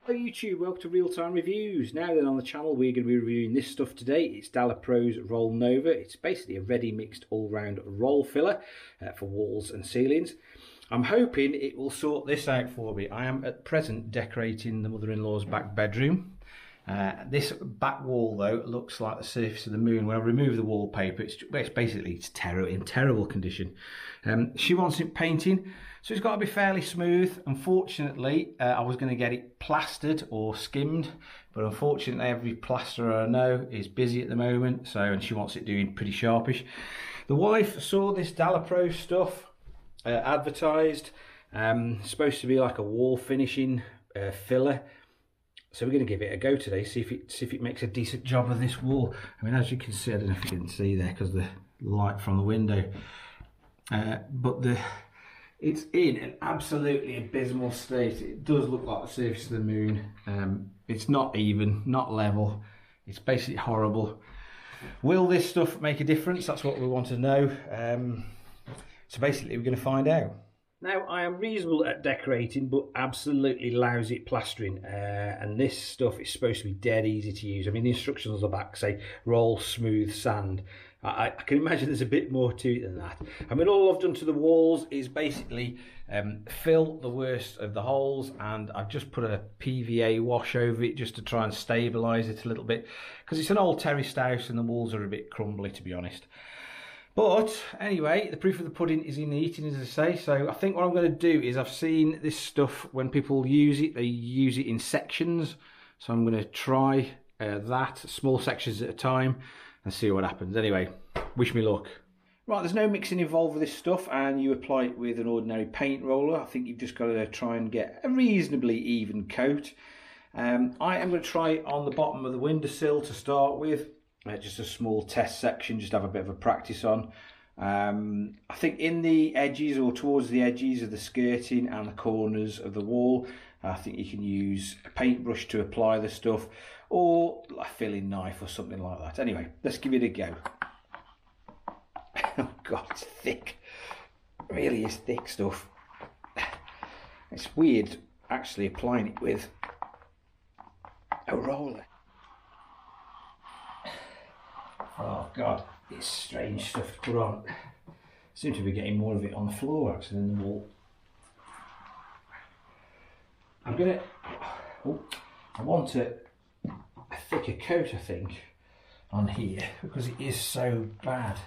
Hello YouTube, welcome to Real Time Reviews. Now then, on the channel we're going to be reviewing this stuff today. It's Dalapro's Roll Nova. It's basically a ready mixed all-round roll filler for walls and ceilings. I'm hoping it will sort this out for me. I am at present decorating the mother-in-law's back bedroom. This back wall though looks like the surface of the moon. When I remove the wallpaper, it's in terrible condition. She wants it painting, so it's got to be fairly smooth. Unfortunately, I was going to get it plastered or skimmed, but unfortunately every plasterer I know is busy at the moment, and she wants it doing pretty sharpish. The wife saw this Dalapro stuff advertised, supposed to be like a wall finishing filler. So we're going to give it a go today, see if it makes a decent job of this wall. I mean, as you can see, I don't know if you can see there because the light from the window, but it's in an absolutely abysmal state. It does look like the surface of the moon. It's not even, not level. It's basically horrible. Will this stuff make a difference? That's what we want to know. So basically, we're going to find out. Now, I am reasonable at decorating, but absolutely lousy at plastering. And this stuff is supposed to be dead easy to use. I mean, the instructions on the back say roll smooth sand. I can imagine there's a bit more to it than that. I mean, all I've done to the walls is basically fill the worst of the holes, and I've just put a PVA wash over it just to try and stabilise it a little bit, because it's an old terraced house and the walls are a bit crumbly, to be honest. But anyway, the proof of the pudding is in the eating, as I say. So I think what I'm going to do is, I've seen this stuff when people use it, they use it in sections. So I'm going to try that, small sections at a time, and see what happens. Anyway, wish me luck. Right, there's no mixing involved with this stuff, and you apply it with an ordinary paint roller. I think you've just got to try and get a reasonably even coat. I am going to try it on the bottom of the windowsill to start with. Just a small test section, just have a bit of a practice on. I think in the edges, or towards the edges of the skirting and the corners of the wall, I think you can use a paintbrush to apply the stuff, or a filling knife or something like that. Anyway, let's give it a go. Oh God, it's thick. It really is thick stuff. It's weird actually applying it with a roller. Oh God, it's strange stuff to put on. Seem to be getting more of it on the floor actually than the wall. I'm gonna, I want a thicker coat, I think, on here, because it is so bad.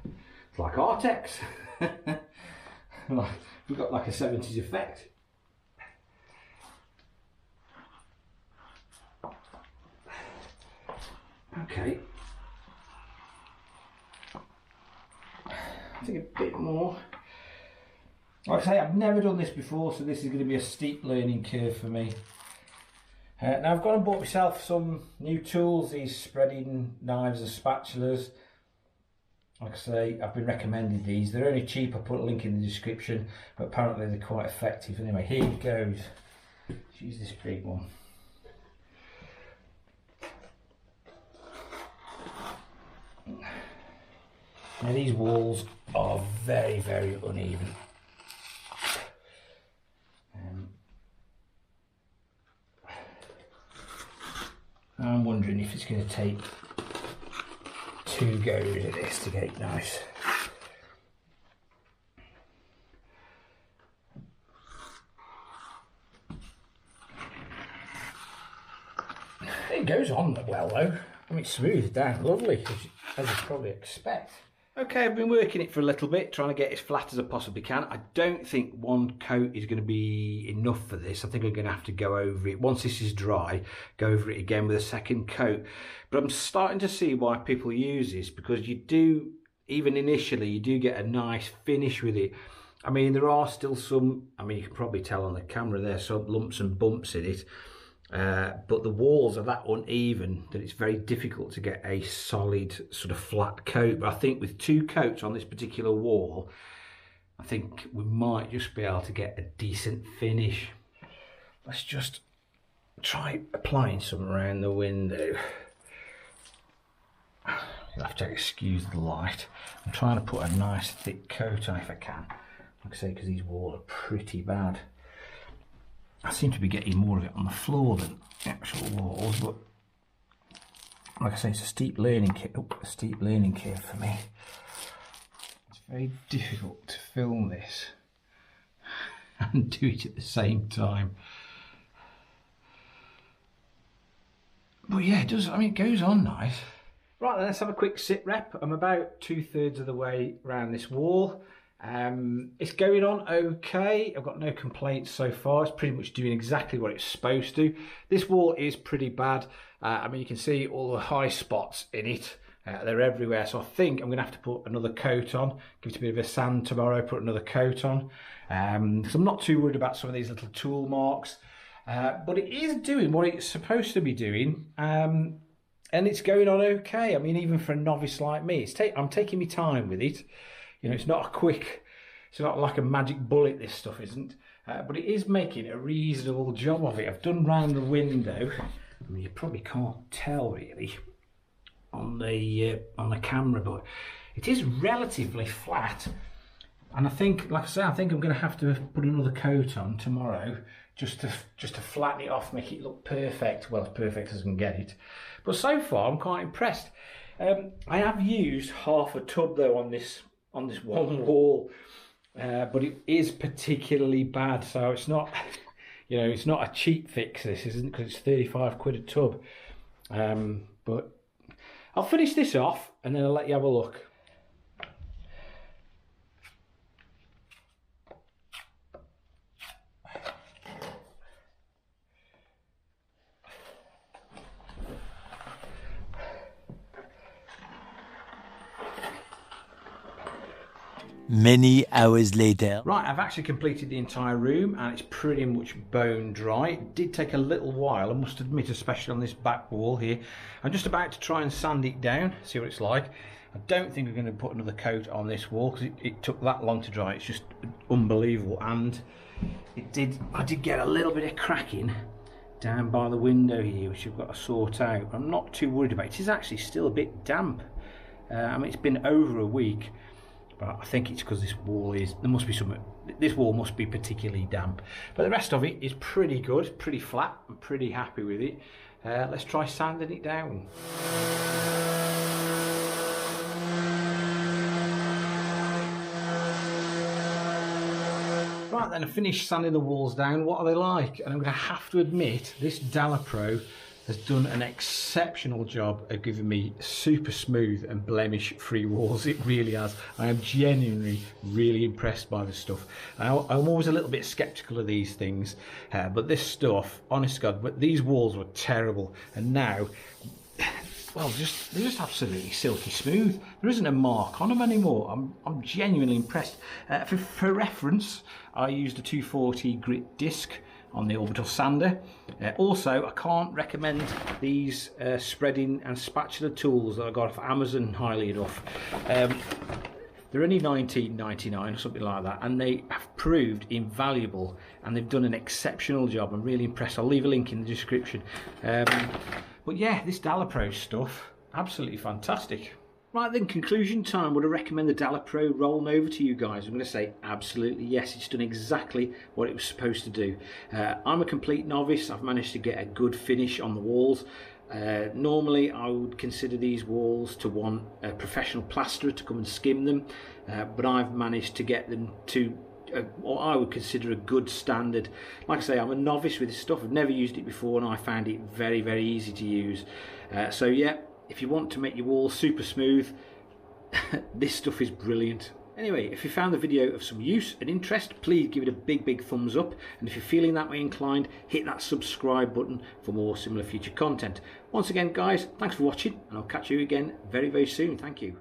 It's like Artex. We've got like a 70s effect. Okay, I think a bit more. Like I say, I've never done this before, so this is going to be a steep learning curve for me. Now I've gone and bought myself some new tools, these spreading knives and spatulas. Like I say, I've been recommended these. They're only cheap, I put a link in the description, but apparently they're quite effective. Anyway, here it goes. Let's use this big one. Now these walls are very, very uneven. I'm wondering if it's going to take 2 goes at this to get it nice. It goes on well though. I mean, it's smoothed down lovely, as you probably expect. Okay, I've been working it for a little bit, trying to get as flat as I possibly can. I don't think one coat is going to be enough for this. I think I'm going to have to go over it. Once this is dry, go over it again with a second coat. But I'm starting to see why people use this, because you do, even initially, you do get a nice finish with it. I mean, there are still some, I mean, you can probably tell on the camera there's some lumps and bumps in it. But the walls are that uneven that it's very difficult to get a solid sort of flat coat. But I think with 2 coats on this particular wall, I think we might just be able to get a decent finish. Let's just try applying some around the window. You'll have to excuse the light. I'm trying to put a nice thick coat on if I can. like I say, because these walls are pretty bad. I seem to be getting more of it on the floor than the actual walls, but like I say, it's a steep learning curve for me. It's very difficult to film this and do it at the same time. But yeah, it does. I mean, it goes on nice. Right, then let's have a quick sit rep. I'm about 2/3 of the way around this wall. It's going on okay. I've got no complaints so far. It's pretty much doing exactly what it's supposed to. This wall is pretty bad. I mean, you can see all the high spots in it. They're everywhere. So I think I'm going to have to put another coat on. Give it a bit of a sand tomorrow, put another coat on. So I'm not too worried about some of these little tool marks. But it is doing what it's supposed to be doing. And it's going on okay. I mean, even for a novice like me, I'm taking my time with it. You know, it's not a quick, it's not like a magic bullet, this stuff isn't. But it is making a reasonable job of it. I've done round the window. I mean, you probably can't tell really on the camera, but it is relatively flat. And I think, like I say, I think I'm going to have to put another coat on tomorrow just to flatten it off, make it look perfect. Well, as perfect as I can get it. But so far, I'm quite impressed. I have used half a tub though on this one wall, but it is particularly bad. So it's not, you know, it's not a cheap fix. This isn't, because it's 35 quid a tub. But I'll finish this off and then I'll let you have a look. Many hours later. Right, I've actually completed the entire room and it's pretty much bone dry. It did take a little while, I must admit, especially on this back wall here. I'm just about to try and sand it down, see what it's like. I don't think I'm going to put another coat on this wall because it took that long to dry. It's just unbelievable. And I did get a little bit of cracking down by the window here, which I've got to sort out. I'm not too worried about it. It is actually still a bit damp. I mean, it's been over a week. But I think it's because this wall this wall must be particularly damp. But the rest of it is pretty good, pretty flat. I'm pretty happy with it. Let's try sanding it down. Right then, I finished sanding the walls down. What are they like? And I'm going to have to admit, this Dalapro has done an exceptional job of giving me super smooth and blemish free walls. It really has. I am genuinely really impressed by this stuff. I'm always a little bit skeptical of these things, but this stuff, honest to God, but these walls were terrible, and now, well, they're just absolutely silky smooth. There isn't a mark on them anymore. I'm genuinely impressed. For reference, I used a 240 grit disc on the orbital sander. Also, I can't recommend these spreading and spatula tools that I got off Amazon highly enough. They're only $19.99 or something like that, and they have proved invaluable, and they've done an exceptional job. I'm really impressed. I'll leave a link in the description. But yeah, this Dalapro stuff, absolutely fantastic. Right then, conclusion time. Would I recommend the Dalapro Roll Nova to you guys? I'm going to say absolutely yes. It's done exactly what it was supposed to do. I'm a complete novice. I've managed to get a good finish on the walls. Normally I would consider these walls to want a professional plasterer to come and skim them, but I've managed to get them to what I would consider a good standard. Like I say, I'm a novice with this stuff. I've never used it before and I found it very, very easy to use. So yeah, if you want to make your walls super smooth, this stuff is brilliant. Anyway, if you found the video of some use and interest, please give it a big thumbs up, and if you're feeling that way inclined, hit that subscribe button for more similar future content. Once again guys, thanks for watching, and I'll catch you again very, very soon. Thank you.